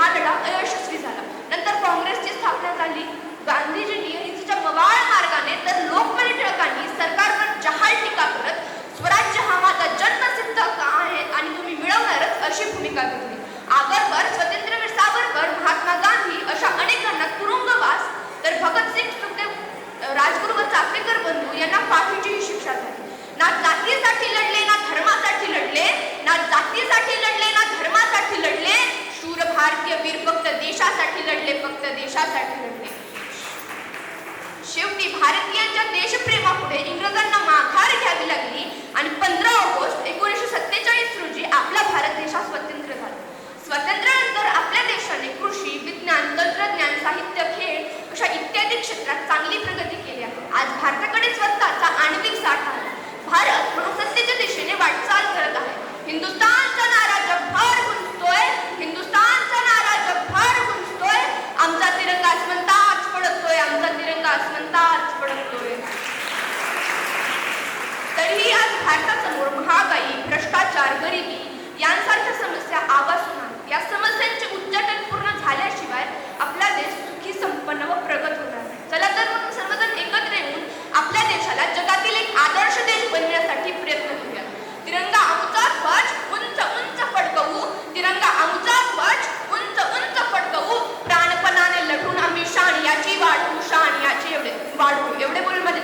हा लढा अयशस्वी झाला. नंतर काँग्रेसची स्थापना झाली. गांधीजींनी हिंसेच्या मवाळ मार्गाने तर लोकमान्य टिळकांनी सरकारवर जहाल टीका करत स्वराज्य हा माझा जन्मसिद्ध हक्क आहे आणि तुम्ही मिळवणारच अशी भूमिका घेतली. आगरकर, स्वातंत्र्यवीर सावरकर, महात्मा गांधी अशा अनेकांना तुरुंगवास, तर भगतसिंग, सुखदेव, राजगुरू व चाफेकर बंधू यांना फाशीची शिक्षा झाली. ना जातीसाठी लढले, ना धर्मासाठी लढले, ना जातीसाठी लढले, ना धर्मासाठी लढले. शूर भारतीय वीर फक्त देशासाठी लढले, फक्त देशासाठी लढले. शेवटी भारतीयांच्या देशप्रेमापुढे इंग्रजांना माघार घ्यावी लागली आणि 15 ऑगस्ट 1947 रोजी आपला भारत देश स्वतंत्र झाला. स्वातंत्र्यानंतर आपल्या देशाने कृषी, विज्ञान, तंत्रज्ञान, साहित्य, खेळ अशा इत्यादी क्षेत्रात चांगली प्रगती केली आहे. आज भारताकडे स्वतःचा आण्विक साठा आहे. भारत लोकसत्तेच्या दिशेने वाटचाल करत आहे. हिंदुस्थानचा नारा जगभर गुंजतोय, हिंदुस्थानचा नारा जगभर गुंजतोय. आमचा तिरंगा आसमंतात फडकतोय, आमचा तिरंगा आसमंतात फडकतोय. तरीही आज भारतासमोर महागाई, भ्रष्टाचार, गरिबी यांसारख्या समस्या आवासून आहेत. या समस्यांचे उच्चाटन पूर्ण झाल्याशिवाय आपला देश सुखी, संपन्न व प्रगत होणार नाही. चला तर मग सर्वजण एकत्र येऊन आपल्या देशाला जगातील एक आदर्श देश बनवण्यासाठी प्रयत्न करूया. तिरंगा आमचा ध्वज उंच उंच फडकवू, तिरंगा आमचा ध्वज उंच उंच फडकवू. प्राणपणाने लढून आम्ही शान याची वाढवू, शान याची वाढवू. एवढे बोलून माझे